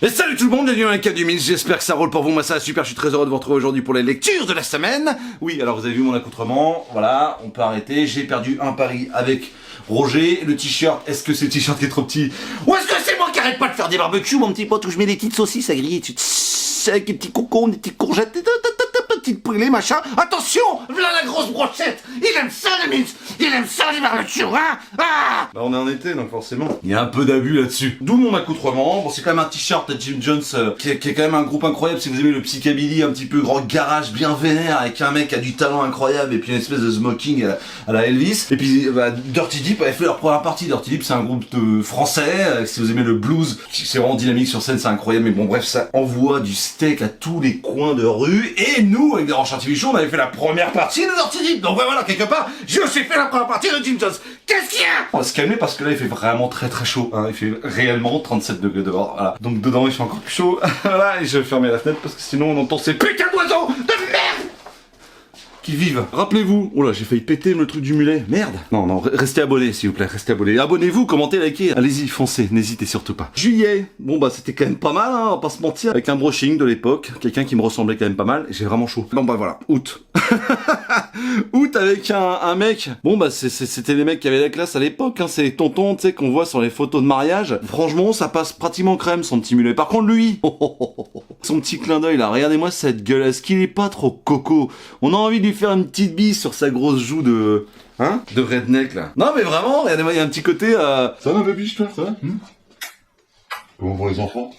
Et salut tout le monde, bienvenue dans les 4 du Mille, j'espère que ça roule pour vous, moi ça va super, je suis très heureux de vous retrouver aujourd'hui pour les lectures de la semaine. Oui, alors vous avez vu mon accoutrement, voilà, on peut arrêter, j'ai perdu un pari avec Roger, le t-shirt, est-ce que c'est le t-shirt qui est trop petit? Ou est-ce que c'est moi qui arrête pas de faire des barbecues, mon petit pote, où je mets des petites saucisses à griller, avec des petits concombres, des petites courgettes, des petites poêlées, machin. Attention, voilà la grosse brochette, il aime ça les minces, il aime ça les barbecues, hein. Ah bah on est en été, donc forcément, il y a un peu d'abus là-dessus. D'où mon accoutrement, bon c'est quand même un t-shirt de Jim Jones, qui est quand même un groupe incroyable, si vous aimez le psychabilly, un petit peu grand garage, bien vénère, avec un mec qui a du talent incroyable, et puis une espèce de smoking à la Elvis. Et puis bah, Dirty Deep avait fait leur première partie. Dirty Deep c'est un groupe de français, si vous aimez le blues, c'est vraiment dynamique sur scène, c'est incroyable, mais bon bref, ça envoie du steak à tous les coins de rue, et nous, avec des Rochard TV Show, on avait fait la première partie de Dirty Deep, donc voilà, quelque part, j'ai aussi fait la première partie de Jim Jones. Qu'est-ce qu'il y a? On va se calmer parce que là il fait vraiment très chaud, hein. Il fait réellement 37 degrés dehors, voilà. Donc dedans il fait encore plus chaud, voilà, et je vais fermer la fenêtre parce que sinon on entend ces putains d'oiseaux de merde qui vivent. Rappelez-vous, oh là j'ai failli péter le truc du mulet, merde. Non, restez abonnés s'il vous plaît, restez abonnés. Abonnez-vous, commentez, likez, allez-y, foncez, n'hésitez surtout pas. Juillet, bon bah c'était quand même pas mal, hein, on va pas se mentir, avec un brushing de l'époque, quelqu'un qui me ressemblait quand même pas mal, et j'ai vraiment chaud. Bon bah voilà, août. Août avec un mec, bon bah c'était les mecs qui avaient la classe à l'époque, hein, c'est les tontons, tu sais, qu'on voit sur les photos de mariage. Franchement, ça passe pratiquement crème son petit mulet. Par contre lui, son petit clin d'œil là, regardez-moi cette gueule, est-ce qu'il est pas trop coco? On a envie de lui faire une petite bise sur sa grosse joue de... Hein? De redneck là. Non mais vraiment, regardez-moi, il y a un petit côté... Ça va baby, toi, ça va Comment vont les enfants?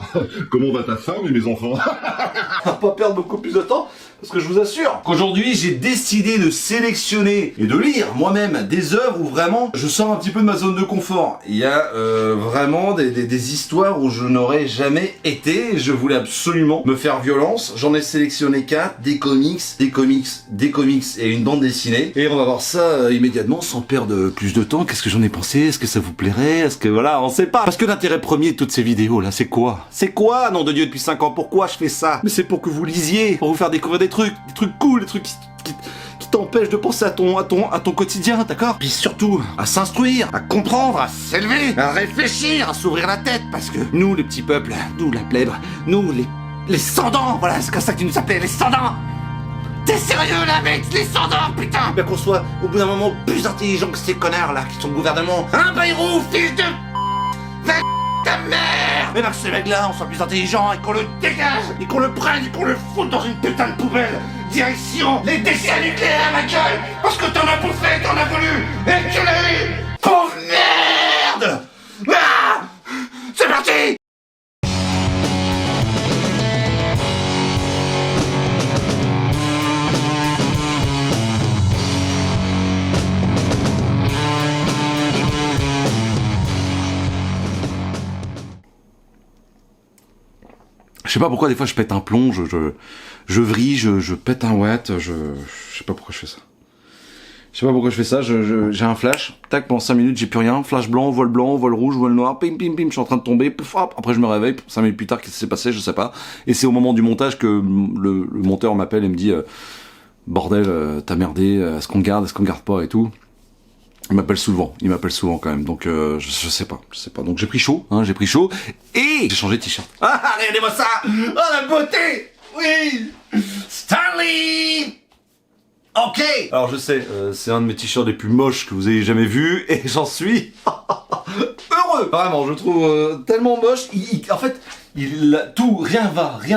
Comment va ta femme et mes enfants? On va pas perdre beaucoup plus de temps, parce que je vous assure qu'aujourd'hui j'ai décidé de sélectionner et de lire moi-même des œuvres où vraiment je sors un petit peu de ma zone de confort. Il y a vraiment des histoires où je n'aurais jamais été, et je voulais absolument me faire violence. J'en ai sélectionné 4, des comics et une bande dessinée. Et on va voir ça immédiatement sans perdre plus de temps. Qu'est-ce que j'en ai pensé? Est-ce que ça vous plairait? Est-ce que voilà, on sait pas. Parce que l'intérêt premier de toutes ces vidéos là, c'est quoi? C'est quoi, nom de Dieu, depuis 5 ans? Pourquoi je fais ça? Mais c'est pour que vous lisiez, pour vous faire découvrir des trucs cool, des trucs qui t'empêchent de penser à ton quotidien, d'accord? Puis surtout, à s'instruire, à comprendre, à s'élever, à réfléchir, à s'ouvrir la tête, parce que nous, les petits peuples, nous, la plèbe, nous, les sans-dents, voilà, c'est comme ça que tu nous appelais, les sans-dents! T'es sérieux là, mec? Les sans-dents, putain! Bien qu'on soit, au bout d'un moment, plus intelligents que ces connards là, qui sont le gouvernement. Un Bayrou, fils de... Va ta mère! Mais que ces mecs-là, on soit plus intelligents et qu'on le dégage, et qu'on le prenne, et qu'on le foute dans une putain de poubelle. Direction les déchets nucléaires, ma gueule! Parce que t'en as bouffé, t'en as voulu, et tu l'as eu! Pauvre merde! Ah! C'est parti! Je sais pas pourquoi des fois je pète un plomb, je vrille, je pète un watt, je sais pas pourquoi je fais ça. Je sais pas pourquoi je fais ça, j'ai un flash, tac, pendant 5 minutes j'ai plus rien, flash blanc, voile rouge, voile noir, pim, je suis en train de tomber, pouf, hop, après je me réveille, 5 minutes plus tard, qu'est-ce qui s'est passé, je sais pas. Et c'est au moment du montage que le monteur m'appelle et me dit bordel, t'as merdé, est-ce qu'on garde pas et tout. Il m'appelle souvent quand même, donc je sais pas. Donc j'ai pris chaud, et j'ai changé de t-shirt. Ah, regardez-moi ça! Oh la beauté! Oui! Stanley! Ok! Alors je sais, c'est un de mes t-shirts les plus moches que vous ayez jamais vu, et j'en suis heureux! Vraiment, je trouve tellement moche, en fait, rien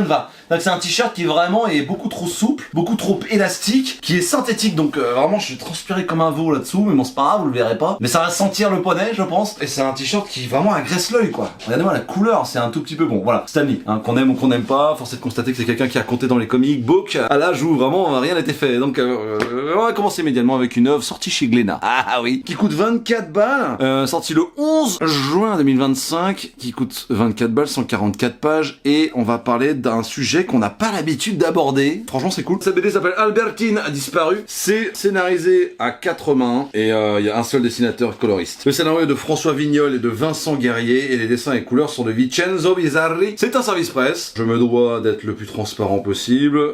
ne va. C'est un t-shirt qui vraiment est beaucoup trop souple, beaucoup trop élastique, qui est synthétique, donc vraiment je suis transpiré comme un veau là-dessous, mais bon c'est pas grave, vous le verrez pas. Mais ça va sentir le poney, je pense, et c'est un t-shirt qui vraiment agresse l'œil, quoi. Regardez-moi la couleur, c'est un tout petit peu bon. Voilà, Stanley, hein, qu'on aime ou qu'on n'aime pas, force est de constater que c'est quelqu'un qui a compté dans les comic books, à l'âge où vraiment rien n'était fait. Donc on va commencer immédiatement avec une œuvre sortie chez Glénat. Ah oui, qui coûte 24 balles, sortie le 11 juin 2025, qui coûte 24 balles, 144 pages, et on va parler d'un sujet qu'on n'a pas l'habitude d'aborder. Franchement c'est cool. Cette BD s'appelle Albertine a disparu. C'est scénarisé à 4 mains et il y a un seul dessinateur coloriste. Le scénario est de François Vignol et de Vincent Guerrier et les dessins et couleurs sont de Vincenzo Bizzarri. C'est un service presse. Je me dois d'être le plus transparent possible.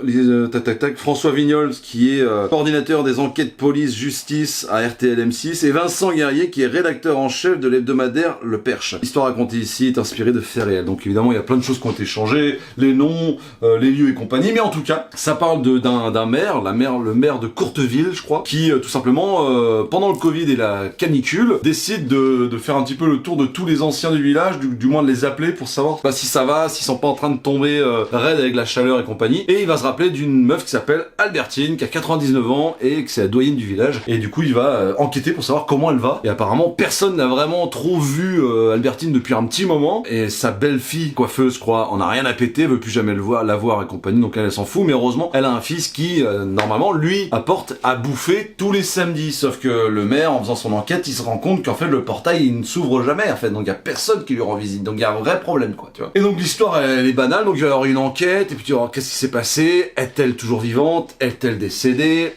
François Vignol qui est coordinateur des enquêtes police justice à RTL M6 et Vincent Guerrier qui est rédacteur en chef de l'hebdomadaire Le Perche. L'histoire racontée ici est inspirée de faits réels. Donc évidemment il y a y a plein de choses qui ont été changées, les noms, les lieux et compagnie, mais en tout cas, ça parle d'un maire, le maire de Courteville, je crois, qui tout simplement, pendant le Covid et la canicule, décide de faire un petit peu le tour de tous les anciens du village, du moins de les appeler pour savoir si ça va, s'ils sont pas en train de tomber raides avec la chaleur et compagnie. Et il va se rappeler d'une meuf qui s'appelle Albertine, qui a 99 ans et que c'est la doyenne du village. Et du coup, il va enquêter pour savoir comment elle va. Et apparemment, personne n'a vraiment trop vu Albertine depuis un petit moment. Et sa belle-fille, coiffeuse, je crois, en a rien à péter, veut plus jamais la voir et compagnie, donc elle s'en fout. Mais heureusement, elle a un fils qui, normalement, lui, apporte à bouffer tous les samedis. Sauf que le maire, en faisant son enquête, il se rend compte qu'en fait, le portail, il ne s'ouvre jamais, en fait. Donc il y a personne qui lui rend visite. Donc il y a un vrai problème, quoi, tu vois. Et donc l'histoire, elle est banale. Donc il va y avoir une enquête, et puis tu vas voir qu'est-ce qui s'est passé. Est-elle toujours vivante? Est-elle décédée?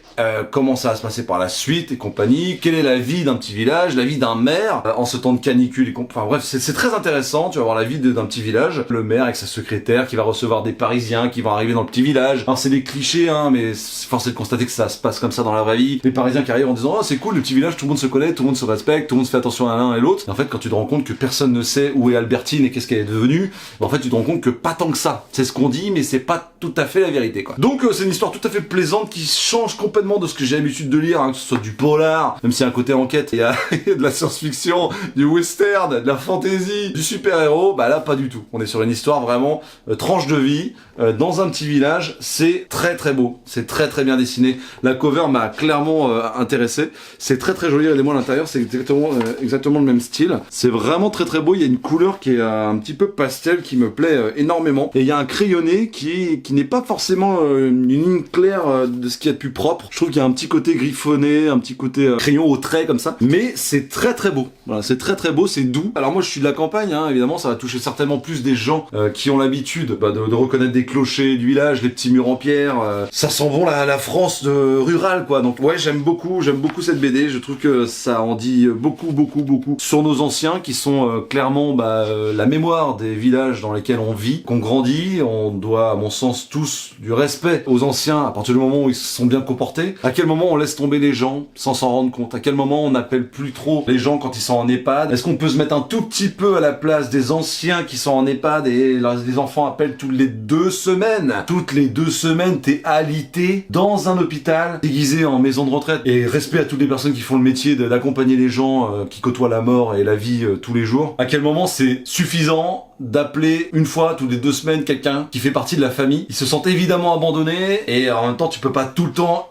Comment ça va se passer par la suite et compagnie, quelle est la vie d'un petit village, la vie d'un maire en ce temps de canicule et enfin bref, c'est très intéressant. Tu vas voir la vie d'un petit village, le maire avec sa secrétaire qui va recevoir des Parisiens qui vont arriver dans le petit village. Alors c'est des clichés, hein, mais force est de constater que ça se passe comme ça dans la vraie vie. Les Parisiens qui arrivent en disant oh c'est cool le petit village, tout le monde se connaît, tout le monde se respecte, tout le monde se fait attention à l'un et l'autre. En fait quand tu te rends compte que personne ne sait où est Albertine et qu'est-ce qu'elle est devenue, en fait tu te rends compte que pas tant que ça. C'est ce qu'on dit mais c'est pas tout à fait la vérité, quoi. Donc c'est une histoire tout à fait plaisante qui change complètement de ce que j'ai l'habitude de lire, hein, que ce soit du polar, même s'il y a un côté enquête, il y a de la science-fiction, du western, de la fantasy, du super-héros, bah là pas du tout. On est sur une histoire vraiment tranche de vie, dans un petit village, c'est très très beau, c'est très très bien dessiné. La cover m'a clairement intéressé, c'est très très joli, regardez-moi à l'intérieur, c'est exactement le même style. C'est vraiment très très beau, il y a une couleur qui est un petit peu pastel qui me plaît énormément. Et il y a un crayonné qui n'est pas forcément une ligne claire de ce qu'il y a de plus propre. Je trouve qu'il y a un petit côté griffonné, un petit côté crayon au trait comme ça, mais c'est très très beau. Voilà, c'est très très beau, c'est doux. Alors moi je suis de la campagne, hein, évidemment ça va toucher certainement plus des gens qui ont l'habitude de reconnaître des clochers du village, les petits murs en pierre. Ça sent bon la France rurale, quoi. Donc ouais, j'aime beaucoup cette BD. Je trouve que ça en dit beaucoup sur nos anciens qui sont clairement la mémoire des villages dans lesquels on vit, qu'on grandit. On doit, à mon sens, tous du respect aux anciens à partir du moment où ils se sont bien comportés. À quel moment on laisse tomber les gens sans s'en rendre compte? À quel moment on n'appelle plus trop les gens quand ils sont en EHPAD? Est-ce qu'on peut se mettre un tout petit peu à la place des anciens qui sont en EHPAD et les enfants appellent toutes les 2 semaines? Toutes les 2 semaines, t'es alité dans un hôpital déguisé en maison de retraite. Et respect à toutes les personnes qui font le métier d'accompagner les gens qui côtoient la mort et la vie tous les jours. À quel moment c'est suffisant d'appeler une fois toutes les 2 semaines quelqu'un qui fait partie de la famille? Ils se sentent évidemment abandonnés et en même temps tu peux pas tout le temps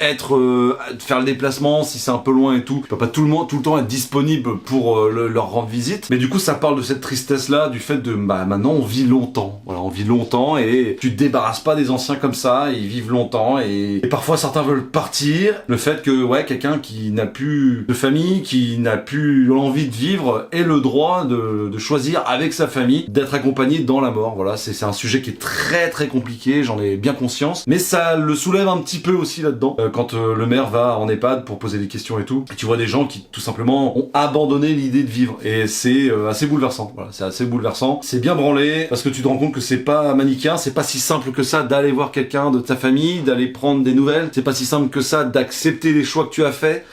faire le déplacement si c'est un peu loin et tout. Tu peux pas tout le temps être disponible pour leur rendre visite. Mais du coup ça parle de cette tristesse là, du fait de maintenant on vit longtemps. Voilà, on vit longtemps et tu te débarrasses pas des anciens comme ça, ils vivent longtemps et parfois certains veulent partir. Le fait que quelqu'un qui n'a plus de famille, qui n'a plus l'envie de vivre ait le droit de choisir avec sa famille d'être accompagné dans la mort. Voilà, c'est un sujet qui est très très compliqué, j'en ai bien conscience, mais ça le soulève un petit peu aussi là-dedans quand le maire va en EHPAD pour poser des questions et tout. Et tu vois des gens qui tout simplement ont abandonné l'idée de vivre et c'est assez bouleversant. Voilà, c'est assez bouleversant. C'est bien branlé parce que tu te rends compte que c'est pas manichéen, c'est pas si simple que ça d'aller voir quelqu'un de ta famille, d'aller prendre des nouvelles. C'est pas si simple que ça d'accepter les choix que tu as faits.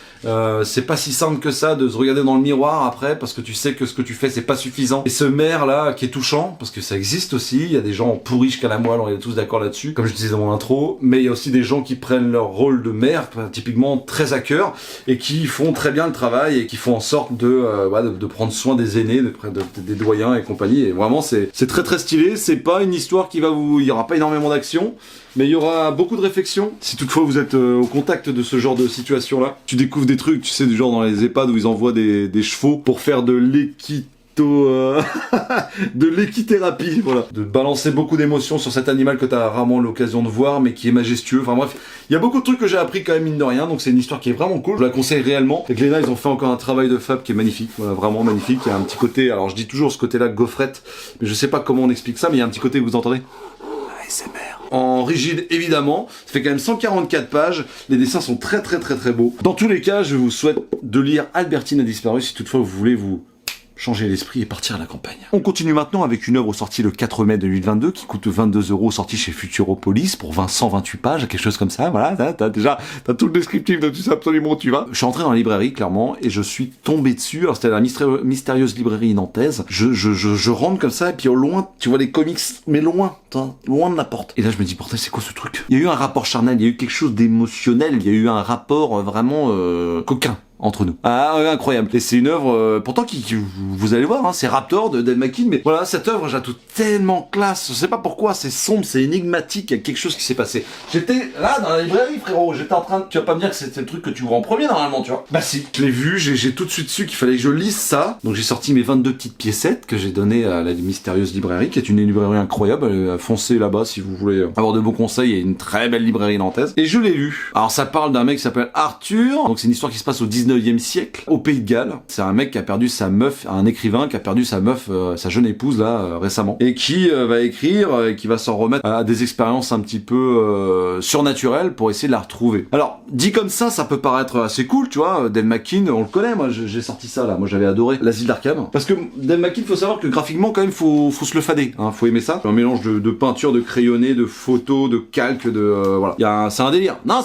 C'est pas si simple que ça de se regarder dans le miroir après parce que tu sais que ce que tu fais c'est pas suffisant. Et ce maire là qui est touchant parce que ça existe aussi, il y a des gens pourris jusqu'à la moelle, on est tous d'accord là-dessus comme je disais dans mon intro, mais il y a aussi des gens qui prennent leur rôle de maire typiquement très à cœur et qui font très bien le travail et qui font en sorte de prendre soin des aînés, des doyens et compagnie. Et vraiment c'est très très stylé. C'est pas une histoire il y aura pas énormément d'action, mais il y aura beaucoup de réflexion. Si toutefois vous êtes au contact de ce genre de situation là, tu découvres des trucs, tu sais, du genre dans les EHPAD où ils envoient des chevaux pour faire de l'équithérapie, voilà. De balancer beaucoup d'émotions sur cet animal que t'as rarement l'occasion de voir, mais qui est majestueux. Enfin bref, il y a beaucoup de trucs que j'ai appris quand même, mine de rien, donc c'est une histoire qui est vraiment cool. Je la conseille réellement. Et Glénat, ils ont fait encore un travail de fab qui est magnifique. Voilà, vraiment magnifique. Il y a un petit côté, alors je dis toujours ce côté-là gaufrette, mais je sais pas comment on explique ça, mais il y a un petit côté, vous entendez? ASMR. En rigide évidemment, ça fait quand même 144 pages, les dessins sont très très très très beaux. Dans tous les cas, je vous souhaite de lire Albertine a disparu si toutefois vous voulez vous changer l'esprit et partir à la campagne. On continue maintenant avec une œuvre sortie le 4 mai 2022 qui coûte 22 €, sortie chez Futuropolis pour 128 pages, quelque chose comme ça, voilà, t'as tout le descriptif de tout ça, absolument, tu vas. Je suis entré dans la librairie, clairement, et je suis tombé dessus, alors c'était la mystérieuse librairie nantaise, je rentre comme ça, et puis au loin, tu vois les comics, mais loin de la porte. Et là, je me dis, pourtant, c'est quoi ce truc? Il y a eu un rapport charnel, il y a eu quelque chose d'émotionnel, il y a eu un rapport vraiment coquin entre nous. Ah, incroyable. Et c'est une œuvre, pourtant, qui vous allez voir, hein, c'est Raptor de Dave McKean, mais voilà, cette œuvre, je la trouve tellement classe. Je sais pas pourquoi, c'est sombre, c'est énigmatique, il y a quelque chose qui s'est passé. J'étais là, dans la librairie, frérot, j'étais en train de... Tu vas pas me dire que c'était le truc que tu vois en premier, normalement, tu vois. Bah si, je l'ai vu, j'ai tout de suite su qu'il fallait que je lise ça. Donc j'ai sorti mes 22 petites piécettes que j'ai données à la mystérieuse librairie, qui est une librairie incroyable. Foncez là-bas si vous voulez avoir de bons conseils, il y a une très belle librairie nantaise. Et je l'ai lu. Alors ça parle d'un mec qui s'appelle Arthur, donc c'est une histoire qui se passe au 19e siècle, au Pays de Galles. C'est un mec qui a perdu sa meuf, un écrivain qui a perdu sa meuf, sa jeune épouse là, récemment, et qui va écrire, et qui va s'en remettre à des expériences un petit peu surnaturelles pour essayer de la retrouver. Alors, dit comme ça peut paraître assez cool, tu vois, Dave McKean, on le connaît, moi j'ai sorti ça là, moi j'avais adoré l'Asile d'Arkham, parce que Dave McKean, faut savoir que graphiquement quand même faut se le fader, hein, faut aimer ça, un mélange de peinture, de crayonné, de photos, de calques, voilà, c'est un délire, non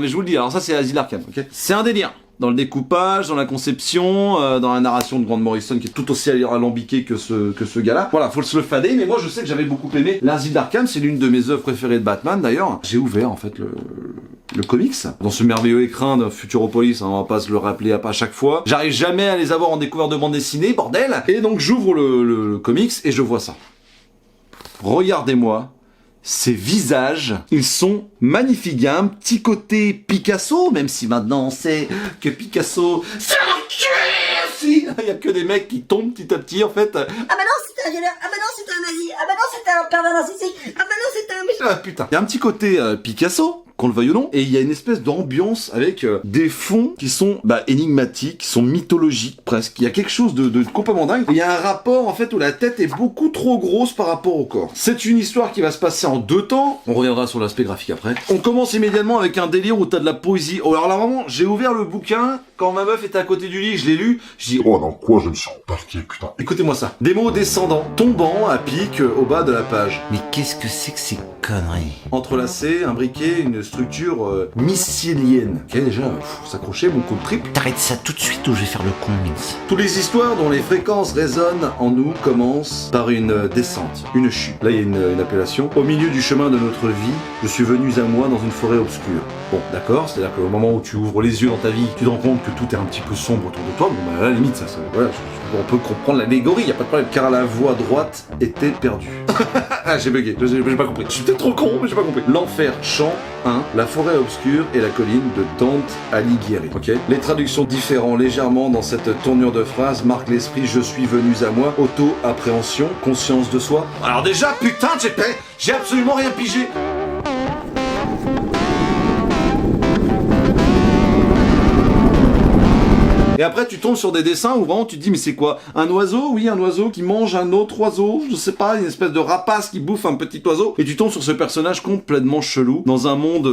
mais je vous le dis, alors ça c'est l'Asile d'Arkham, ok, c'est un délire. Dans le découpage, dans la conception, dans la narration de Grant Morrison qui est tout aussi alambiqué que ce gars-là. Voilà, faut se le fader, mais moi je sais que j'avais beaucoup aimé l'Asile d'Arkham, c'est l'une de mes œuvres préférées de Batman d'ailleurs. J'ai ouvert en fait le comics dans ce merveilleux écrin de Futuropolis, hein, on va pas se le rappeler à chaque fois. J'arrive jamais à les avoir en découverte de bande dessinée, bordel. Et donc j'ouvre le comics et je vois ça. Regardez-moi ces visages, ils sont magnifiques. Il y a un petit côté Picasso, même si maintenant on sait que Picasso, c'est un cul. Il y a que des mecs qui tombent petit à petit en fait. Ah bah non, c'était un violeur. Ah bah non, c'était un nazi. Ah bah non, c'était un pervers narcissique. Ah bah non, c'était un méchant. Ah putain. Il y a un petit côté Picasso, qu'on le veuille ou non, et il y a une espèce d'ambiance avec des fonds qui sont énigmatiques, qui sont mythologiques presque. Il y a quelque chose de complètement dingue. Et il y a un rapport en fait où la tête est beaucoup trop grosse par rapport au corps. C'est une histoire qui va se passer en 2 temps. On reviendra sur l'aspect graphique après. On commence immédiatement avec un délire où t'as de la poésie. Oh, alors là vraiment, j'ai ouvert le bouquin quand ma meuf était à côté du lit, je l'ai lu. Je dis Oh, dans quoi je me suis embarqué, putain. écoutez-moi ça. Des mots descendants, tombant à pic au bas de la page. Mais qu'est-ce que c'est que ces conneries? Entrelacés, imbriqués, une structure mycélienne. Ok, déjà, s'accrocher, mon coup de triple. T'arrêtes ça tout de suite ou je vais faire le con, Vince. Toutes les histoires dont les fréquences résonnent en nous commencent par une descente, une chute. Là, il y a une appellation. Au milieu du chemin de notre vie, je suis venu à moi dans une forêt obscure. Bon, d'accord, c'est-à-dire qu'au moment où tu ouvres les yeux dans ta vie, tu te rends compte que tout est un petit peu sombre autour de toi. Bon, bah, à la limite, voilà, on peut comprendre l'allégorie, y a pas de problème. Car la voie droite était perdue. Ah, j'ai bugué, j'ai pas compris. Je suis peut-être trop con, mais j'ai pas compris. L'enfer, chant 1, la forêt obscure et la colline de Dante Alighieri. Ok. Les traductions différent légèrement dans cette tournure de phrase marquent l'esprit je suis venu à moi, auto-appréhension, conscience de soi. Alors déjà, putain, j'ai absolument rien pigé. Et après, tu tombes sur des dessins où vraiment tu te dis, mais c'est quoi? Un oiseau? Oui, un oiseau qui mange un autre oiseau, je sais pas, une espèce de rapace qui bouffe un petit oiseau. Et tu tombes sur ce personnage complètement chelou, dans un monde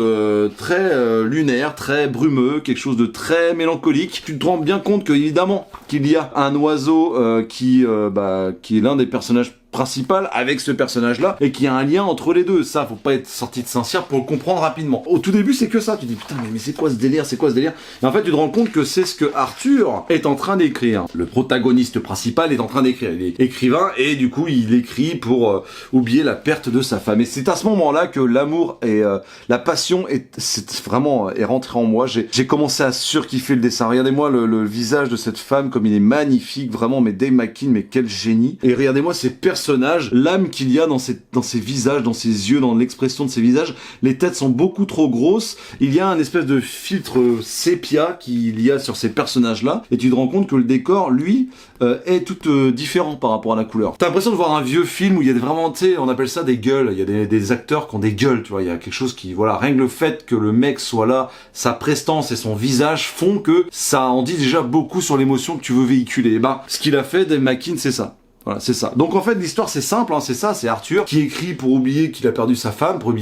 très lunaire, très brumeux, quelque chose de très mélancolique. Tu te rends bien compte que, évidemment, qu'il y a un oiseau qui est l'un des personnages principal avec ce personnage-là et qu'il y a un lien entre les deux. Ça, faut pas être sorti de Saint-Cyr pour le comprendre rapidement. Au tout début, c'est que ça. Tu dis putain, mais c'est quoi ce délire? C'est quoi ce délire? Et en fait, tu te rends compte que c'est ce que Arthur est en train d'écrire. Le protagoniste principal est en train d'écrire. Il est écrivain et du coup, il écrit pour oublier la perte de sa femme. Et c'est à ce moment-là que l'amour et la passion est rentré en moi. J'ai commencé à surkiffer le dessin. Regardez-moi le visage de cette femme comme il est magnifique, vraiment. Mais Dave McKean, mais quel génie! Et regardez-moi ces personnages, l'âme qu'il y a dans ses visages, dans ses yeux, dans l'expression de ses visages. Les têtes sont beaucoup trop grosses. Il y a un espèce de filtre sépia qu'il y a sur ces personnages-là. Et tu te rends compte que le décor, lui, est tout différent par rapport à la couleur. T'as l'impression de voir un vieux film où il y a vraiment, tu sais, on appelle ça des gueules. Il y a des acteurs qui ont des gueules, tu vois. Il y a quelque chose qui, voilà, rien que le fait que le mec soit là, sa prestance et son visage font que ça en dit déjà beaucoup sur l'émotion que tu veux véhiculer. Et ben, ce qu'il a fait, Dave McKean, c'est ça. Voilà, c'est ça. Donc en fait, l'histoire c'est simple, hein, c'est ça, c'est Arthur qui écrit pour oublier qu'il a perdu sa femme, pour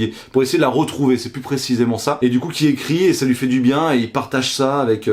essayer de la retrouver, c'est plus précisément ça. Et du coup, qui écrit et ça lui fait du bien et il partage ça avec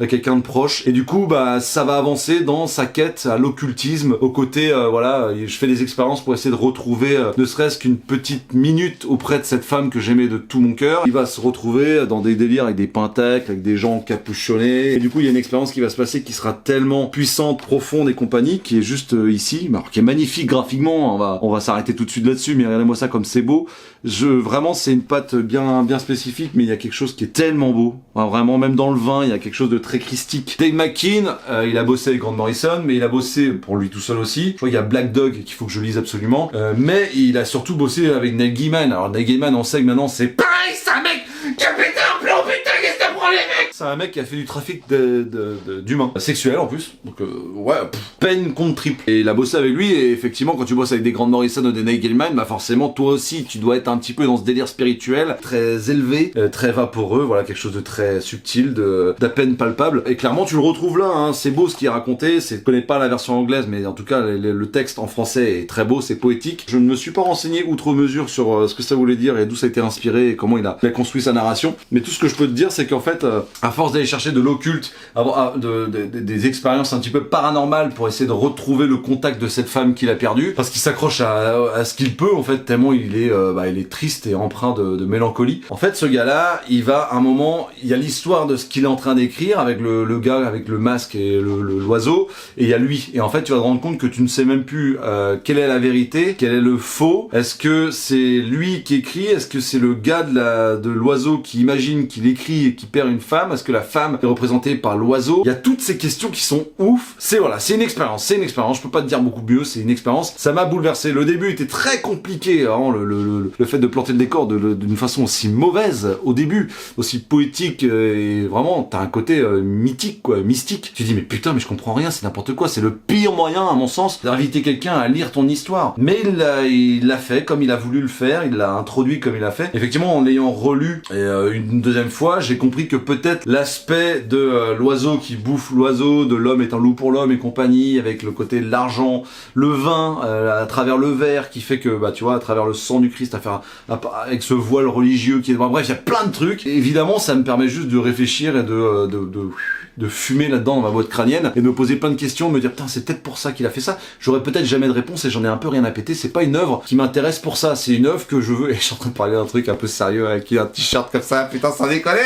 quelqu'un de proche. Et du coup, bah ça va avancer dans sa quête à l'occultisme, au côté, voilà, je fais des expériences pour essayer de retrouver ne serait-ce qu'une petite minute auprès de cette femme que j'aimais de tout mon cœur. Il va se retrouver dans des délires avec des pentacles, avec des gens capuchonnés. Et du coup, il y a une expérience qui va se passer qui sera tellement puissante, profonde et compagnie, qui est juste ici, alors qui est magnifique graphiquement. On va s'arrêter tout de suite là-dessus, mais regardez-moi ça comme c'est beau. Vraiment, c'est une patte bien spécifique, mais il y a quelque chose qui est tellement beau. Enfin, vraiment, même dans le vin, il y a quelque chose de très christique. Dave McKean, il a bossé avec Grant Morrison, mais il a bossé pour lui tout seul aussi. Je crois qu'il y a Black Dog qu'il faut que je lise absolument. Mais il a surtout bossé avec Neil Gaiman. Alors Neil Gaiman, on sait que maintenant c'est pareil, c'est un mec qui a pété un plomb, putain, qu'est-ce que ça prend les mecs? C'est un mec qui a fait du trafic d'humains, sexuel en plus. Donc ouais, peine contre triple. Et il a bossé avec lui, et effectivement, quand tu bosses avec des Grant Morrison ou des Neil Gaiman, bah forcément, toi aussi, tu dois être un petit peu dans ce délire spirituel, très élevé, très vaporeux, voilà, quelque chose de très subtil, d'à peine palpable. Et clairement, tu le retrouves là, hein, c'est beau ce qui est raconté, je connais pas la version anglaise, mais en tout cas, le texte en français est très beau, c'est poétique. Je ne me suis pas renseigné outre mesure sur ce que ça voulait dire et d'où ça a été inspiré et comment il a construit sa narration. Mais tout ce que je peux te dire, c'est qu'en fait, à force d'aller chercher de l'occulte, des expériences un petit peu paranormales pour essayer de retrouver le contact de cette femme qu'il a perdue, parce qu'il s'accroche à ce qu'il peut, en fait, tellement il est triste et empreint de mélancolie. En fait, ce gars-là, il va, à un moment, il y a l'histoire de ce qu'il est en train d'écrire avec le gars avec le masque et l'oiseau, et il y a lui. Et en fait, tu vas te rendre compte que tu ne sais même plus quelle est la vérité, quel est le faux. Est-ce que c'est lui qui écrit? Est-ce que c'est le gars de l'oiseau qui imagine qu'il écrit et qui perd une femme? Est-ce que la femme est représentée par l'oiseau? Il y a toutes ces questions qui sont ouf. C'est une expérience. Je peux pas te dire beaucoup mieux. C'est une expérience. Ça m'a bouleversé. Le début était très compliqué. Vraiment, le fait de planter le décor d'une façon aussi mauvaise au début, aussi poétique, et vraiment, t'as un côté mythique, quoi, mystique. Tu dis mais putain, mais je comprends rien. C'est n'importe quoi. C'est le pire moyen, à mon sens, d'inviter quelqu'un à lire ton histoire. Mais il l'a fait comme il a voulu le faire. Il l'a introduit comme il a fait. Effectivement, en l'ayant relu une deuxième fois, j'ai compris que peut-être l'aspect de l'oiseau qui bouffe l'oiseau, de l'homme est un loup pour l'homme et compagnie, avec le côté de l'argent, le vin à travers le verre qui fait que, bah tu vois, à travers le sang du Christ, avec ce voile religieux qui est... Bref, il y a plein de trucs. Et évidemment, ça me permet juste de réfléchir et de fumer là-dedans dans ma boîte crânienne et de me poser plein de questions, me dire putain c'est peut-être pour ça qu'il a fait ça. J'aurais peut-être jamais de réponse et j'en ai un peu rien à péter. C'est pas une œuvre qui m'intéresse pour ça, c'est une œuvre que je veux. Et je suis en train de parler d'un truc un peu sérieux avec un t-shirt comme ça, putain sans déconner.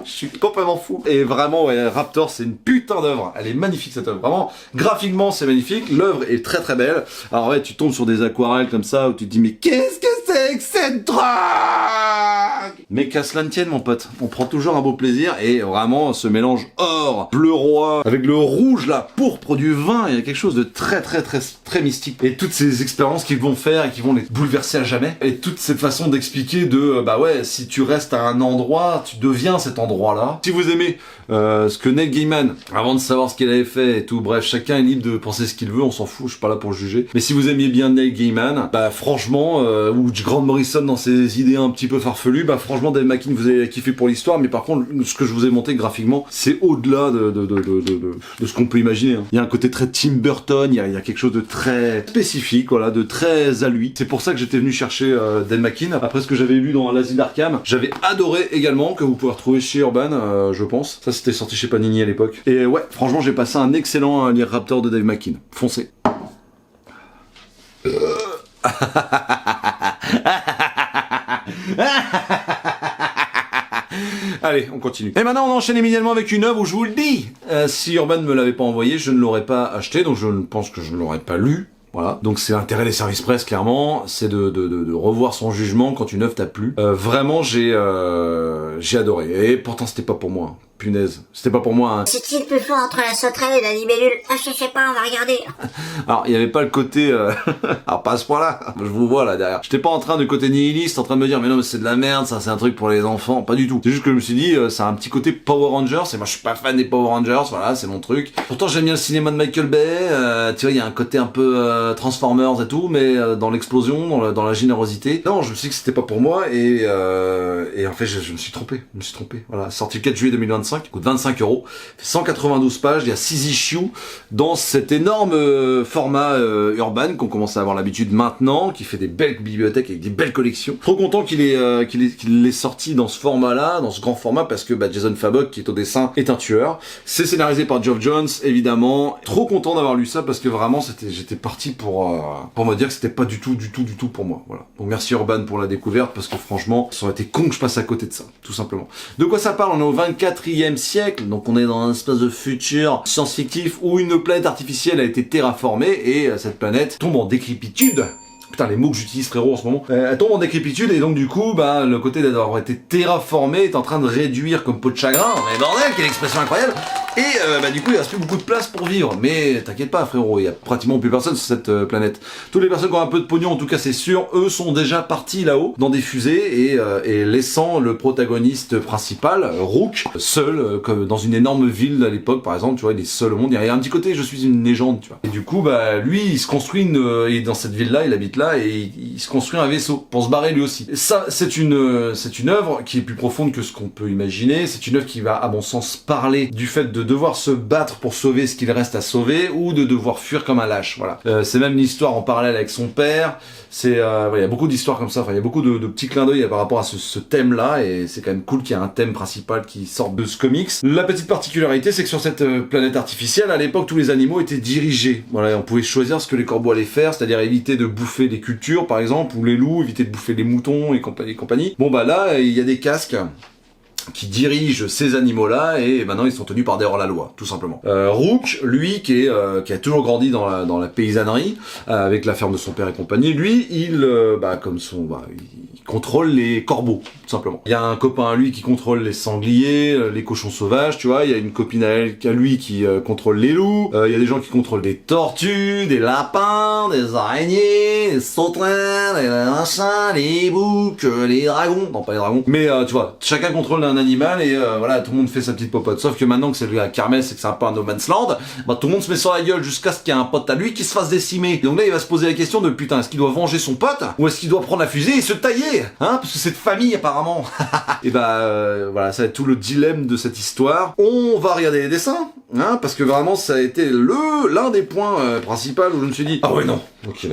Je suis complètement fou. Et vraiment, ouais, Raptor, c'est une putain d'œuvre. Elle est magnifique cette œuvre. Vraiment, graphiquement, c'est magnifique. L'œuvre est très très belle. Alors ouais, tu tombes sur des aquarelles comme ça où tu te dis mais qu'est-ce que c'est que cette drogue? Mais qu'à cela ne tienne, mon pote, on prend toujours un beau plaisir et vraiment ce mélange or, bleu roi, avec le rouge, la pourpre du vin, il y a quelque chose de très très très très mystique. Et toutes ces expériences qu'ils vont faire et qui vont les bouleverser à jamais. Et toute cette façon d'expliquer de bah ouais, si tu restes à un endroit, tu deviens cet endroit-là. Si vous aimez ce que Neil Gaiman, avant de savoir ce qu'il avait fait et tout, bref, chacun est libre de penser ce qu'il veut, on s'en fout, je suis pas là pour juger. Mais si vous aimiez bien Neil Gaiman, bah franchement, ou Grant Morrison dans ses idées un petit peu farfelues, bah franchement Dave McKean vous avez kiffé pour l'histoire, mais par contre ce que je vous ai monté graphiquement, c'est au-delà de ce qu'on peut imaginer. Hein. Il y a un côté très Tim Burton, il y a quelque chose de très spécifique, voilà, de très à lui. C'est pour ça que j'étais venu chercher Dave McKean. Après ce que j'avais lu dans l'Asile d'Arkham, j'avais adoré également, que vous pouvez retrouver chez Urban, je pense. Ça c'était sorti chez Panini à l'époque. Et ouais, franchement j'ai passé un excellent lire Raptor de Dave McKean. Foncez. Allez, on continue. Et maintenant, on enchaîne immédiatement avec une œuvre où je vous le dis, si Urban ne me l'avait pas envoyé, je ne l'aurais pas acheté, donc je pense que je ne l'aurais pas lu. Voilà. Donc c'est l'intérêt des services presse, clairement, c'est de revoir son jugement quand une œuvre t'a plu. Vraiment, j'ai adoré. Et pourtant, c'était pas pour moi. Punaise, c'était pas pour moi. Hein. C'est-il plus fort entre la sauterelle et la libellule? Ah, je sais pas, on va regarder. Alors, il y avait pas le côté... Alors, pas à ce point-là. Je vous vois, là, derrière. J'étais pas en train de côté nihiliste, en train de me dire, mais non, mais c'est de la merde, ça, c'est un truc pour les enfants. Pas du tout. C'est juste que je me suis dit, c'est un petit côté Power Rangers, et moi, je suis pas fan des Power Rangers, voilà, c'est mon truc. Pourtant, j'aime bien le cinéma de Michael Bay, tu vois, il y a un côté un peu Transformers et tout, mais dans l'explosion, dans la générosité. Non, je me suis dit que c'était pas pour moi, et en fait, je me suis trompé. Voilà, sorti le 4 juillet 2025. 25, qui coûte 25 €, 192 pages, il y a 6 issues dans cet énorme format Urban qu'on commence à avoir l'habitude maintenant, qui fait des belles bibliothèques avec des belles collections. Trop content qu'il est sorti dans ce format-là, dans ce grand format, parce que Jason Fabok, qui est au dessin, est un tueur. C'est scénarisé par Geoff Johns, évidemment. Trop content d'avoir lu ça, parce que vraiment, j'étais parti pour me dire que c'était pas du tout pour moi. Voilà. Donc merci Urban pour la découverte, parce que franchement, ça aurait été con que je passe à côté de ça, tout simplement. De quoi ça parle? On est au 24e siècle, donc on est dans un espèce de futur science-fictif où une planète artificielle a été terraformée et cette planète tombe en décrépitude. Putain, les mots que j'utilise frérot en ce moment. Elle tombe en décrépitude et donc du coup, le côté d'avoir été terraformé est en train de réduire comme peau de chagrin. Mais bordel, quelle expression incroyable. Et du coup, il reste plus beaucoup de place pour vivre. Mais t'inquiète pas frérot, il y a pratiquement plus personne sur cette planète. Toutes les personnes qui ont un peu de pognon, en tout cas c'est sûr, eux sont déjà partis là-haut dans des fusées et laissant le protagoniste principal, Rook, seul, comme dans une énorme ville à l'époque par exemple, tu vois, il est seul au monde. Il y a un petit côté, je suis une légende, tu vois. Et du coup, lui, il se construit il est dans cette ville-là, il habite là et il se construit un vaisseau pour se barrer lui aussi. Et ça, c'est une œuvre qui est plus profonde que ce qu'on peut imaginer. C'est une œuvre qui va, à mon sens, parler du fait de devoir se battre pour sauver ce qu'il reste à sauver ou de devoir fuir comme un lâche. Voilà. C'est même l'histoire en parallèle avec son père. Il y a beaucoup d'histoires comme ça. Enfin, il y a beaucoup de petits clins d'œil par rapport à ce thème-là et c'est quand même cool qu'il y ait un thème principal qui sorte de ce comics. La petite particularité, c'est que sur cette planète artificielle, à l'époque, tous les animaux étaient dirigés. Voilà, on pouvait choisir ce que les corbeaux allaient faire, c'est-à-dire éviter de bouffer les cultures, par exemple, ou les loups, éviter de bouffer les moutons et compagnie. Bon, là, il y a des casques qui dirige ces animaux-là et maintenant ils sont tenus par des hors-la-loi, tout simplement. Rook, lui, qui a toujours grandi dans la paysannerie, avec la ferme de son père et compagnie, lui, il contrôle les corbeaux, tout simplement. Il y a un copain à lui qui contrôle les sangliers, les cochons sauvages, tu vois, il y a une copine à lui qui contrôle les loups, il y a des gens qui contrôlent des tortues, des lapins, des araignées, des sauterelles, des machins, les boucs, les dragons, non pas les dragons, mais tu vois, chacun contrôle un animal et tout le monde fait sa petite popote. Sauf que maintenant que c'est la kermesse et que c'est un peu un no man's land, tout le monde se met sur la gueule jusqu'à ce qu'il y ait un pote à lui qui se fasse décimer. Et donc là il va se poser la question de putain, est-ce qu'il doit venger son pote ou est-ce qu'il doit prendre la fusée et se tailler, hein, parce que c'est de famille apparemment. Et voilà, ça va être tout le dilemme de cette histoire. On va regarder les dessins, hein, parce que vraiment ça a été l'un des points principaux où je me suis dit ah ouais non, ok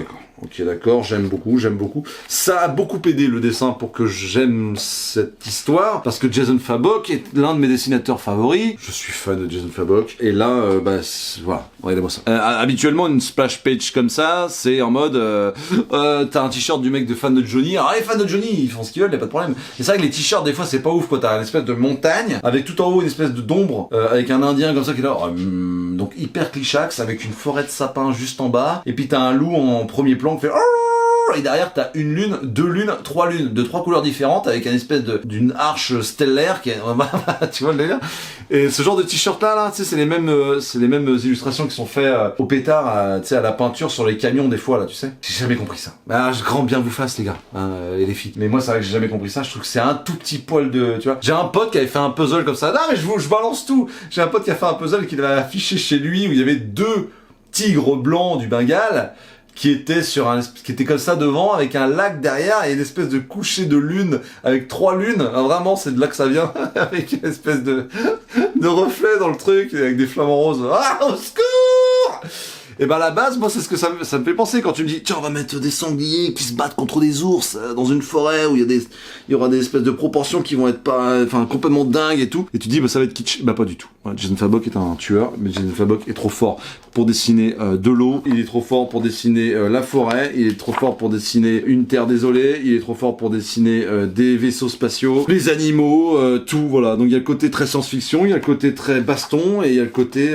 d'accord, j'aime beaucoup. Ça a beaucoup aidé le dessin pour que j'aime cette histoire, parce que Jason Fabok est l'un de mes dessinateurs favoris. Je suis fan de Jason Fabok. Et là, voilà, regardez-moi ça. Habituellement, une splash page comme ça, c'est en mode, t'as un t-shirt du mec de fan de Johnny. Alors les fans de Johnny, ils font ce qu'ils veulent, y a pas de problème. Et c'est vrai que les t-shirts, des fois, c'est pas ouf, quoi. T'as une espèce de montagne, avec tout en haut une espèce d'ombre, avec un indien comme ça qui est là, donc hyper clichax, avec une forêt de sapins juste en bas, et puis t'as un loup en premier plan qui fait et derrière t'as une lune, deux lunes, trois lunes de trois couleurs différentes avec une espèce d'une arche stellaire qui est tu vois le délire. Et ce genre de t-shirt là, tu sais, c'est les mêmes illustrations qui sont faites au pétard, tu sais, à la peinture sur les camions des fois là, tu sais. J'ai jamais compris ça. Grand bien vous fasse les gars, hein, et les filles. Mais moi c'est vrai que j'ai jamais compris ça. Je trouve que c'est un tout petit poil de, tu vois. J'ai un pote qui avait fait un puzzle comme ça. Non mais je balance tout. J'ai un pote qui a fait un puzzle qu'il avait affiché chez lui où il y avait deux tigres blancs du Bengale qui était qui était comme ça devant avec un lac derrière et une espèce de coucher de lune avec trois lunes. Vraiment, c'est de là que ça vient avec une espèce de reflet dans le truc avec des flamants roses. Ah, au secours! Et à la base, moi, c'est ce que ça me fait penser quand tu me dis, tiens, on va mettre des sangliers qui se battent contre des ours dans une forêt où il y aura des espèces de proportions qui vont être complètement dingues et tout. Et tu dis, ça va être kitsch. Pas du tout. Jason Fabok est un tueur, mais Jason Fabok est trop fort pour dessiner de l'eau. Il est trop fort pour dessiner la forêt. Il est trop fort pour dessiner une terre désolée. Il est trop fort pour dessiner des vaisseaux spatiaux, les animaux, tout, voilà. Donc il y a le côté très science-fiction, il y a le côté très baston, et il y a le côté,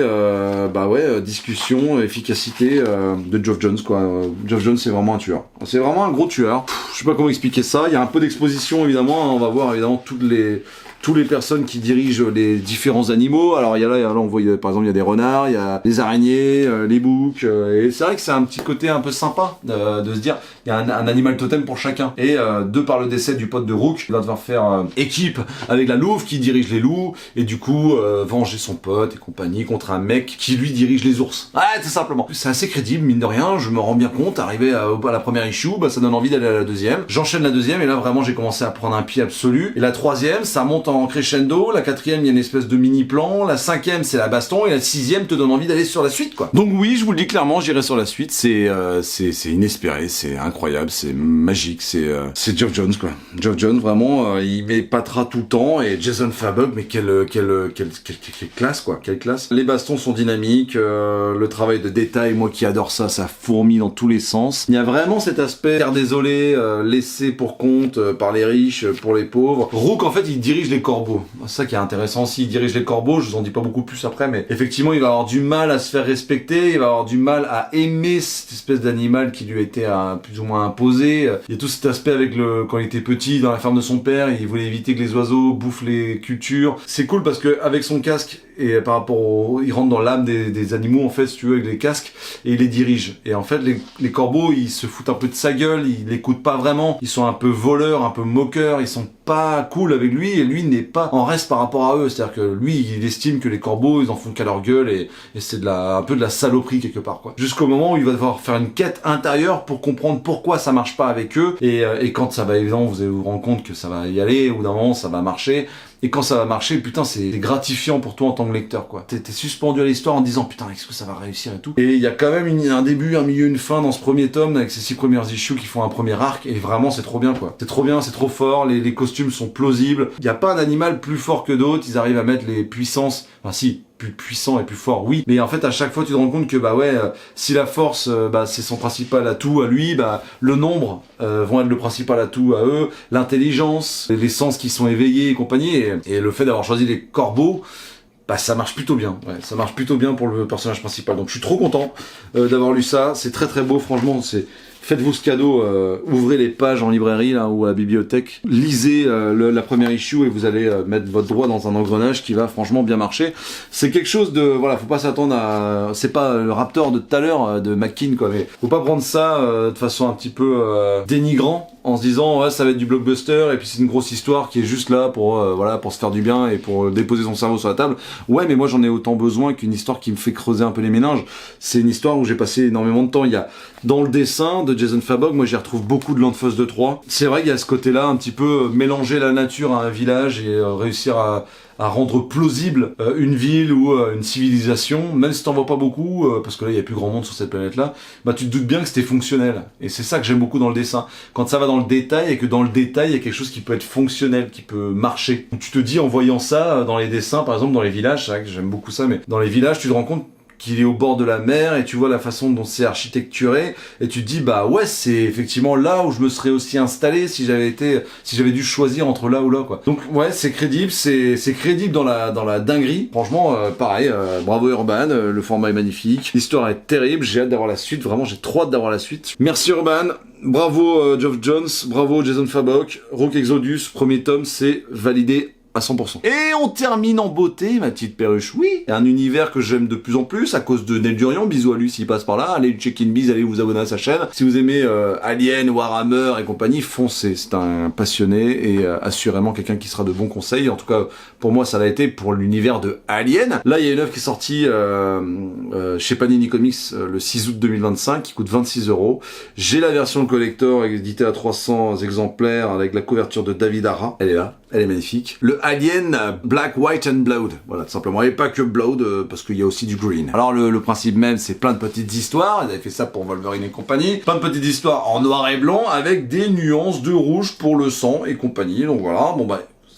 discussion, efficacité de Geoff Johns, quoi. Geoff Johns, c'est vraiment un tueur. C'est vraiment un gros tueur. Je sais pas comment expliquer ça. Il y a un peu d'exposition, évidemment. On va voir, évidemment, toutes les personnes qui dirigent les différents animaux. Alors là on voit par exemple il y a des renards, il y a des araignées, les boucs, et c'est vrai que c'est un petit côté un peu sympa de se dire il y a un animal totem pour chacun. Et de par le décès du pote de Rook, il va devoir faire équipe avec la louve qui dirige les loups et du coup venger son pote et compagnie contre un mec qui lui dirige les ours. Ouais, tout simplement. C'est assez crédible, mine de rien, je me rends bien compte. Arrivé à la première issue, ça donne envie d'aller à la deuxième. J'enchaîne la deuxième et là vraiment j'ai commencé à prendre un pied absolu. Et la troisième, ça monte en crescendo, la 4e il y a une espèce de mini-plan, la 5e c'est la baston, et la 6e te donne envie d'aller sur la suite, quoi. Donc oui, je vous le dis clairement, j'irai sur la suite, c'est inespéré, c'est incroyable, c'est magique, c'est Geoff Johns, quoi. Geoff Johns, vraiment, il m'épatera tout le temps, et Jason Fabok, mais quelle classe, quoi, quelle classe. Les bastons sont dynamiques, le travail de détail, moi qui adore ça, ça fourmille dans tous les sens. Il y a vraiment cet aspect terre désolé, laissé pour compte par les riches, pour les pauvres. Rook, en fait, il dirige les corbeaux. C'est ça qui est intéressant aussi, il dirige les corbeaux, je vous en dis pas beaucoup plus après, mais effectivement, il va avoir du mal à se faire respecter, il va avoir du mal à aimer cette espèce d'animal qui lui a été plus ou moins imposé. Il y a tout cet aspect avec quand il était petit, dans la ferme de son père, il voulait éviter que les oiseaux bouffent les cultures. C'est cool parce que avec son casque, et par rapport il rentre dans l'âme des animaux, en fait, si tu veux, avec les casques, et il les dirige. Et en fait, les corbeaux, ils se foutent un peu de sa gueule, ils l'écoutent pas vraiment, ils sont un peu voleurs, un peu moqueurs, ils sont pas cool avec lui, et lui n'est pas en reste par rapport à eux. C'est-à-dire que lui, il estime que les corbeaux, ils en font qu'à leur gueule, et c'est un peu de la saloperie quelque part, quoi. Jusqu'au moment où il va devoir faire une quête intérieure pour comprendre pourquoi ça marche pas avec eux, et quand ça va, évidemment, vous allez vous rendre compte que ça va y aller, au bout d'un moment, ça va marcher. Et quand ça va marcher, putain, c'est gratifiant pour toi en tant que lecteur, quoi. T'es suspendu à l'histoire en disant, putain, est-ce que ça va réussir et tout. Et il y a quand même un début, un milieu, une fin dans ce premier tome, avec ces 6 premières issues qui font un premier arc, et vraiment, c'est trop bien, quoi. C'est trop bien, c'est trop fort, les costumes sont plausibles. Il y a pas un animal plus fort que d'autres, ils arrivent à mettre les puissances, enfin si, plus puissant et plus fort, oui, mais en fait à chaque fois tu te rends compte que si la force c'est son principal atout à lui, le nombre vont être le principal atout à eux, l'intelligence, les sens qui sont éveillés et compagnie, et le fait d'avoir choisi les corbeaux, ça marche plutôt bien, ça marche plutôt bien pour le personnage principal, donc je suis trop content d'avoir lu ça, c'est très très beau, franchement, faites-vous ce cadeau, ouvrez les pages en librairie là ou à la bibliothèque, lisez la première issue et vous allez mettre votre doigt dans un engrenage qui va franchement bien marcher. C'est quelque chose de faut pas s'attendre à, c'est pas le Raptor de tout à l'heure de McKean, quoi, mais faut pas prendre ça de façon un petit peu dénigrant en se disant ça va être du blockbuster et puis c'est une grosse histoire qui est juste là pour se faire du bien et pour déposer son cerveau sur la table. Ouais, mais moi j'en ai autant besoin qu'une histoire qui me fait creuser un peu les méninges. C'est une histoire où j'ai passé énormément de temps. Il y a dans le dessin de Jason Fabok, moi j'y retrouve beaucoup de Landfuss 2-3. C'est vrai qu'il y a ce côté-là, un petit peu mélanger la nature à un village et réussir à rendre plausible une ville ou une civilisation, même si t'en vois pas beaucoup, parce que là il y a plus grand monde sur cette planète-là, tu te doutes bien que c'était fonctionnel. Et c'est ça que j'aime beaucoup dans le dessin. Quand ça va dans le détail et que dans le détail il y a quelque chose qui peut être fonctionnel, qui peut marcher. Donc, tu te dis en voyant ça dans les dessins, par exemple dans les villages, c'est vrai que j'aime beaucoup ça, mais dans les villages tu te rends compte qu'il est au bord de la mer et tu vois la façon dont c'est architecturé et tu te dis c'est effectivement là où je me serais aussi installé si j'avais dû choisir entre là ou là, quoi. Donc c'est crédible, c'est crédible dans la dinguerie. Franchement pareil, bravo Urban, le format est magnifique, l'histoire est terrible, j'ai hâte d'avoir la suite, vraiment j'ai trop hâte d'avoir la suite. Merci Urban, bravo Geoff Johns, bravo Jason Fabok, Rook Exodus, premier tome, c'est validé à 100%. Et on termine en beauté, ma petite perruche, oui. Un univers que j'aime de plus en plus à cause de Neil Durian, bisous à lui s'il passe par là, allez check-in biz, allez vous abonner à sa chaîne. Si vous aimez Alien, Warhammer et compagnie, foncez, c'est un passionné et assurément quelqu'un qui sera de bons conseils, en tout cas pour moi ça l'a été pour l'univers de Alien. Là il y a une œuvre qui est sortie chez Panini Comics le 6 août 2025 qui coûte 26€. J'ai la version collector éditée à 300 exemplaires avec la couverture de David Hara, elle est là. Elle est magnifique. Le Alien Black, White and Blood. Voilà, tout simplement. Et pas que Blood, parce qu'il y a aussi du green. Alors le principe même, c'est plein de petites histoires. Ils avaient fait ça pour Wolverine et compagnie. Plein de petites histoires en noir et blanc avec des nuances de rouge pour le sang et compagnie. Donc voilà,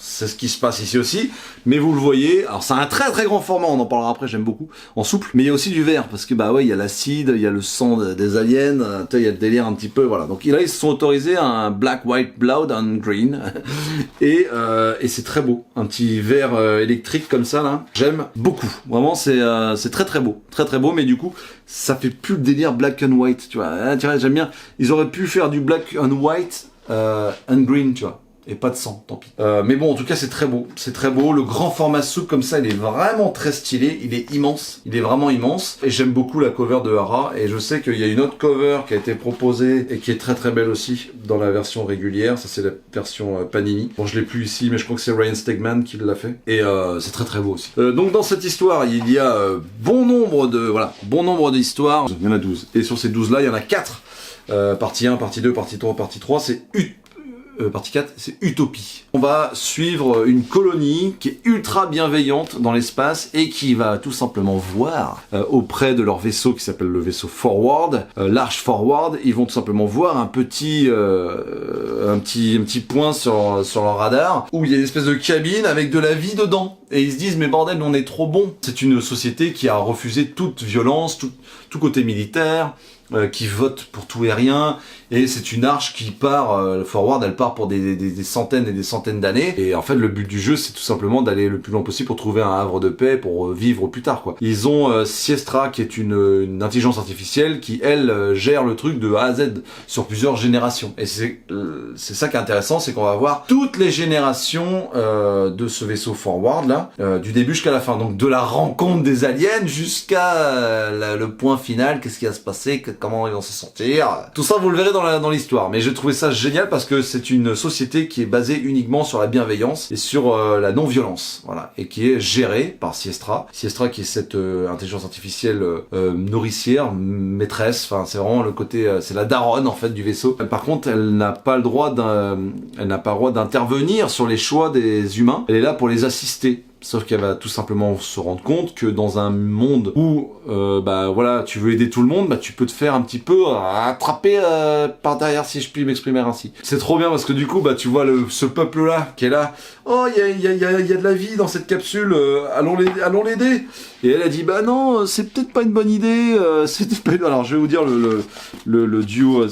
c'est ce qui se passe ici aussi, mais vous le voyez, alors c'est un très très grand format, on en parlera après, j'aime beaucoup, en souple, mais il y a aussi du vert, parce que il y a l'acide, il y a le sang des aliens, il y a le délire un petit peu, voilà, donc là ils se sont autorisés un Black, White, Blood and Green, et c'est très beau, un petit vert électrique comme ça là, j'aime beaucoup, vraiment c'est très très beau, mais du coup, ça fait plus le délire Black and White, tu vois, j'aime bien, ils auraient pu faire du Black and White and Green, tu vois, et pas de sang, tant pis. Mais bon, en tout cas, c'est très beau. Le grand format soupe comme ça, il est vraiment très stylé. Il est immense. Il est vraiment immense. Et j'aime beaucoup la cover de Hara. Et je sais qu'il y a une autre cover qui a été proposée et qui est très très belle aussi dans la version régulière. Ça, c'est la version Panini. Bon, je l'ai plus ici, mais je crois que c'est Ryan Stegman qui l'a fait. Et c'est très très beau aussi. Donc dans cette histoire, il y a bon nombre d'histoires. Il y en a 12. Et sur ces 12 là, il y en a 4. Partie 1, partie 2, partie 3, partie 3. C'est partie 4, c'est Utopie. On va suivre une colonie qui est ultra bienveillante dans l'espace et qui va tout simplement voir auprès de leur vaisseau qui s'appelle le vaisseau Forward, l'Arche Forward, ils vont tout simplement voir un petit point sur leur radar où il y a une espèce de cabine avec de la vie dedans. Et ils se disent mais bordel, on est trop bon. C'est une société qui a refusé toute violence, tout côté militaire, qui vote pour tout et rien, et c'est une arche qui part, le Forward, elle part pour des centaines et des centaines d'années, et en fait le but du jeu c'est tout simplement d'aller le plus loin possible pour trouver un havre de paix, pour vivre plus tard quoi. Ils ont Siestra qui est une intelligence artificielle qui elle gère le truc de A à Z sur plusieurs générations, et c'est ça qui est intéressant, c'est qu'on va voir toutes les générations de ce vaisseau Forward là, du début jusqu'à la fin, donc de la rencontre des aliens jusqu'à le point final, qu'est-ce qui va se passer, comment ils vont se sortir. Tout ça, vous le verrez dans l'histoire. Mais j'ai trouvé ça génial parce que c'est une société qui est basée uniquement sur la bienveillance et sur la non-violence. Voilà. Et qui est gérée par Siestra. Siestra qui est cette intelligence artificielle nourricière, maîtresse. Enfin, c'est vraiment le côté... c'est la daronne, en fait, du vaisseau. Par contre, elle n'a pas le droit d'intervenir sur les choix des humains. Elle est là pour les assister. Sauf qu'elle va tout simplement se rendre compte que dans un monde où voilà, tu veux aider tout le monde, bah tu peux te faire un petit peu attraper par derrière, si je puis m'exprimer ainsi. C'est trop bien parce que du coup bah tu vois ce peuple là qui est là. Oh, il y a de la vie dans cette capsule, allons l'aider. Et elle a dit bah non, c'est peut-être pas une bonne idée, alors je vais vous dire le duo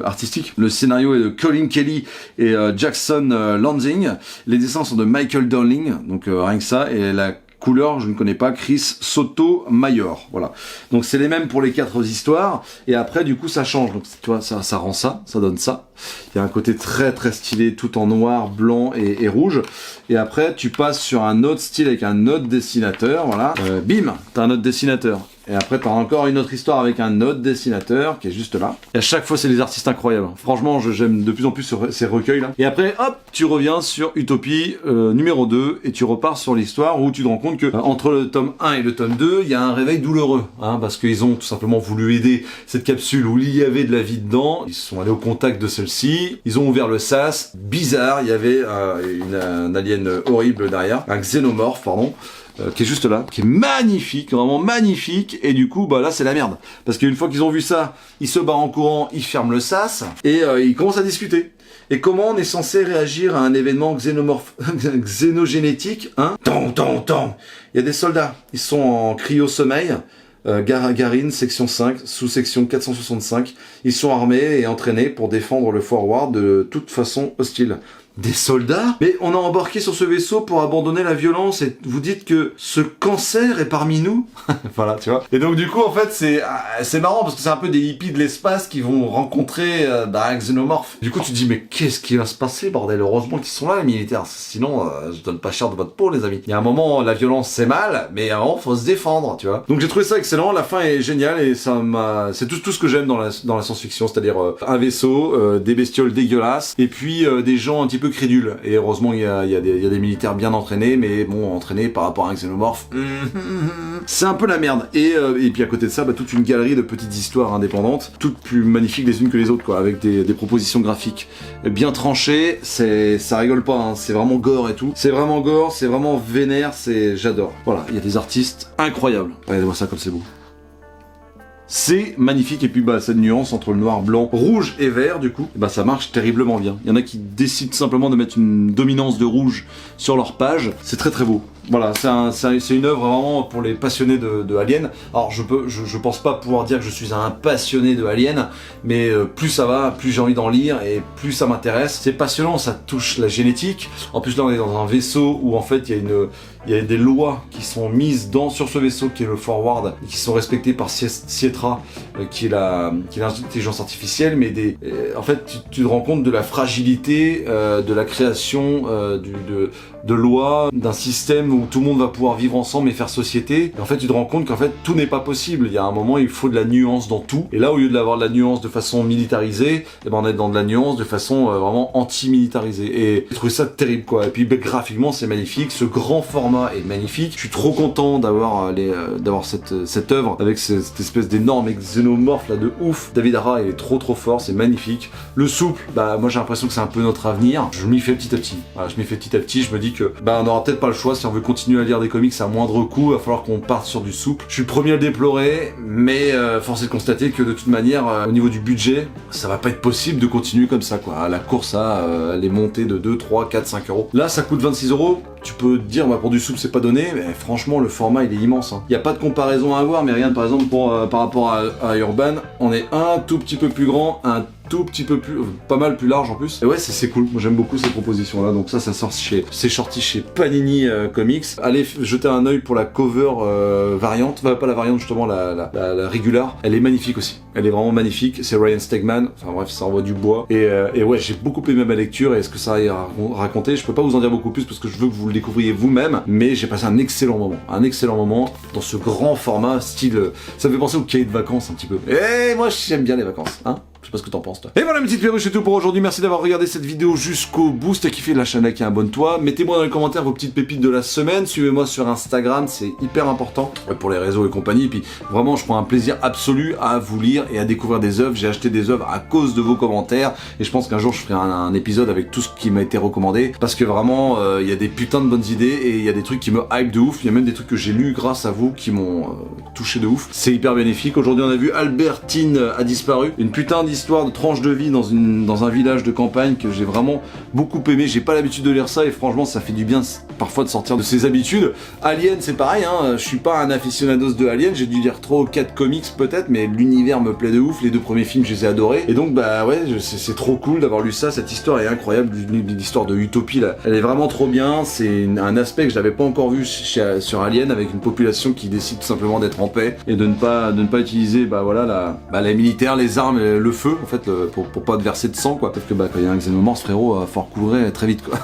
artistique. Le scénario est de Colin Kelly et Jackson Lansing. Les dessins sont de Michael Darling, donc rien que ça, et la couleur, je ne connais pas, Chris Sotomayor, voilà. Donc c'est les mêmes pour les 4 histoires, et après du coup ça change, donc tu vois, ça rend ça donne ça. Il y a un côté très très stylé, tout en noir, blanc et rouge, et après tu passes sur un autre style avec un autre dessinateur, voilà. Bim, t'as un autre dessinateur. Et après, t'as encore une autre histoire avec un autre dessinateur qui est juste là. Et à chaque fois, c'est des artistes incroyables. Franchement, j'aime de plus en plus ces recueils-là. Et après, hop, tu reviens sur Utopie numéro 2 et tu repars sur l'histoire où tu te rends compte que entre le tome 1 et le tome 2, il y a un réveil douloureux. Hein, parce qu'ils ont tout simplement voulu aider cette capsule où il y avait de la vie dedans. Ils sont allés au contact de celle-ci. Ils ont ouvert le sas. Bizarre, il y avait un alien horrible derrière. Un xénomorphe, pardon. Qui est juste là, qui est magnifique, vraiment magnifique, et du coup, bah là, c'est la merde. Parce qu'une fois qu'ils ont vu ça, ils se barrent en courant, ils ferment le sas, et ils commencent à discuter. Et comment on est censé réagir à un événement xénogénétique, hein? Tant. Il y a des soldats, ils sont en cryo-sommeil, Garine, section 5, sous-section 465, ils sont armés et entraînés pour défendre le Forward de toute façon hostile. Des soldats? Mais on a embarqué sur ce vaisseau pour abandonner la violence et vous dites que ce cancer est parmi nous? Voilà, tu vois. Et donc du coup, en fait, c'est marrant parce que c'est un peu des hippies de l'espace qui vont rencontrer un xénomorphe. Du coup, tu te dis, mais qu'est-ce qui va se passer, bordel? Heureusement qu'ils sont là, les militaires. Sinon, je donne pas cher de votre peau, les amis. Il y a un moment, la violence, c'est mal, mais à un moment, faut se défendre, tu vois. Donc j'ai trouvé ça excellent, la fin est géniale et c'est tout ce que j'aime dans la science-fiction, c'est-à-dire un vaisseau, des bestioles dégueulasses, et puis des gens un petit peu crédules. Et heureusement, il y a des militaires bien entraînés, mais bon, entraînés par rapport à un xénomorphe. C'est un peu la merde. Et puis à côté de ça, toute une galerie de petites histoires indépendantes, toutes plus magnifiques les unes que les autres, quoi, avec des propositions graphiques bien tranchées. Ça rigole pas, hein, c'est vraiment gore et tout. C'est vraiment gore, c'est vraiment vénère, j'adore. Voilà, il y a des artistes incroyables. Regardez-moi ça comme c'est beau. C'est magnifique, et puis cette nuance entre le noir, blanc, rouge et vert, du coup, ça marche terriblement bien. Il y en a qui décident simplement de mettre une dominance de rouge sur leur page, c'est très très beau. Voilà, c'est une œuvre vraiment pour les passionnés de Alien. Alors je pense pas pouvoir dire que je suis un passionné de Alien, mais plus ça va, plus j'ai envie d'en lire et plus ça m'intéresse. C'est passionnant, ça touche la génétique. En plus là on est dans un vaisseau où en fait il y a des lois qui sont mises sur ce vaisseau qui est le Forward, et qui sont respectées par Siestra, qui est l'intelligence artificielle, mais en fait tu te rends compte de la fragilité de la création de lois, d'un système où tout le monde va pouvoir vivre ensemble et faire société. Et en fait tu te rends compte qu'en fait tout n'est pas possible. Il y a un moment il faut de la nuance dans tout, et là au lieu d'avoir de la nuance de façon militarisée, on est dans de la nuance de façon vraiment anti-militarisée, et j'ai trouvé ça terrible quoi. Et puis graphiquement c'est magnifique, ce grand format format est magnifique. Je suis trop content d'avoir cette œuvre avec cette espèce d'énorme xénomorphe là de ouf. David Hara il est trop fort, c'est magnifique. Le souple, bah moi j'ai l'impression que c'est un peu notre avenir. Je m'y fais petit à petit. Voilà, je m'y fais petit à petit. Je me dis que bah on aura peut-être pas le choix si on veut continuer à lire des comics à moindre coût. Il va falloir qu'on parte sur du souple. Je suis le premier à le déplorer, mais force est de constater que de toute manière, au niveau du budget, ça va pas être possible de continuer comme ça quoi. La course à les montées de 2, 3, 4, 5 euros. Là ça coûte 26 euros. Tu peux te dire, bah, pour du souple c'est pas donné, mais franchement le format il est immense. Hein. Y a pas de comparaison à avoir, mais regarde par exemple par rapport à Urban, on est un tout petit peu plus grand, un tout petit peu plus, pas mal plus large en plus. Et ouais c'est cool, moi j'aime beaucoup ces propositions là, donc ça sort c'est sorti chez Panini Comics. Allez jeter un œil pour la cover variante, pas la variante justement, la régulière, elle est magnifique aussi. Elle est vraiment magnifique, c'est Ryan Stegman, enfin bref ça envoie du bois. Et ouais j'ai beaucoup aimé ma lecture et ce que ça a à raconter, je peux pas vous en dire beaucoup plus parce que je veux que vous le découvriez vous-même, mais j'ai passé un excellent moment dans ce grand format style, ça me fait penser au cahier de vacances un petit peu. Et moi j'aime bien les vacances, hein. Je sais pas ce que t'en penses toi. Et voilà mes petites perruches, c'est tout pour aujourd'hui. Merci d'avoir regardé cette vidéo jusqu'au bout. Si t'as kiffé la chaîne, like et abonne-toi. Mettez-moi dans les commentaires vos petites pépites de la semaine. Suivez-moi sur Instagram, c'est hyper important pour les réseaux et compagnie. Et puis vraiment, je prends un plaisir absolu à vous lire et à découvrir des œuvres. J'ai acheté des œuvres à cause de vos commentaires. Et je pense qu'un jour, je ferai un épisode avec tout ce qui m'a été recommandé. Parce que vraiment, il y a des putains de bonnes idées et il y a des trucs qui me hype de ouf. Il y a même des trucs que j'ai lus grâce à vous qui m'ont touché de ouf. C'est hyper bénéfique. Aujourd'hui, on a vu Albertine a disparu. Une putain d'histoire de tranche de vie dans un village de campagne que j'ai vraiment beaucoup aimé. J'ai pas l'habitude de lire ça et franchement ça fait du bien parfois de sortir de ses habitudes. Alien c'est pareil, hein, je suis pas un aficionados de Alien, j'ai dû lire 3 ou 4 comics peut-être, mais l'univers me plaît de ouf, les 2 premiers films je les ai adorés. Et donc bah ouais, c'est trop cool d'avoir lu ça, cette histoire est incroyable, l'histoire de Utopie là, elle est vraiment trop bien, c'est un aspect que je n'avais pas encore vu sur Alien, avec une population qui décide tout simplement d'être en paix et de ne pas utiliser bah voilà les militaires, les armes, le feu en fait, pour pas te verser de sang quoi, parce que bah quand il y a un xénomorphe frérot, faut recouvrer très vite quoi.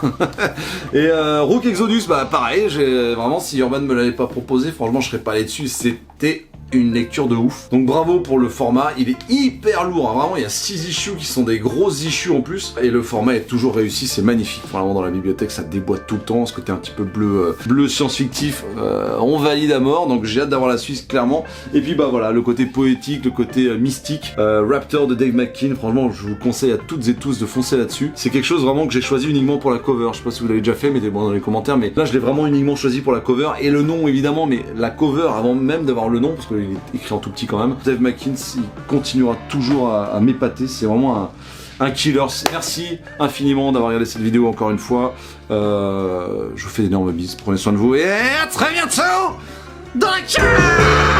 Et Rook Exodus, bah pareil, vraiment si Urban me l'avait pas proposé, franchement je serais pas allé dessus, c'était une lecture de ouf. Donc bravo pour le format, il est hyper lourd, hein. Vraiment il y a 6 issues qui sont des grosses issues en plus, et le format est toujours réussi, c'est magnifique. Vraiment dans la bibliothèque ça déboîte tout le temps, ce côté un petit peu bleu science-fictif, on valide à mort, donc j'ai hâte d'avoir la suite clairement. Et puis bah voilà, le côté poétique, le côté mystique, Raptor de Dave McKean, franchement je vous conseille à toutes et tous de foncer là-dessus. C'est quelque chose vraiment que j'ai choisi uniquement pour la cover, je sais pas si vous l'avez déjà fait, mettez-moi dans les commentaires, mais là je l'ai vraiment uniquement choisi pour la cover, et le nom évidemment, mais la cover avant même d'avoir le nom, parce que il est écrit en tout petit quand même. Dave McKean, il continuera toujours à m'épater, c'est vraiment un killer. Merci infiniment d'avoir regardé cette vidéo encore une fois. Je vous fais d'énormes bises, prenez soin de vous et à très bientôt dans la cave.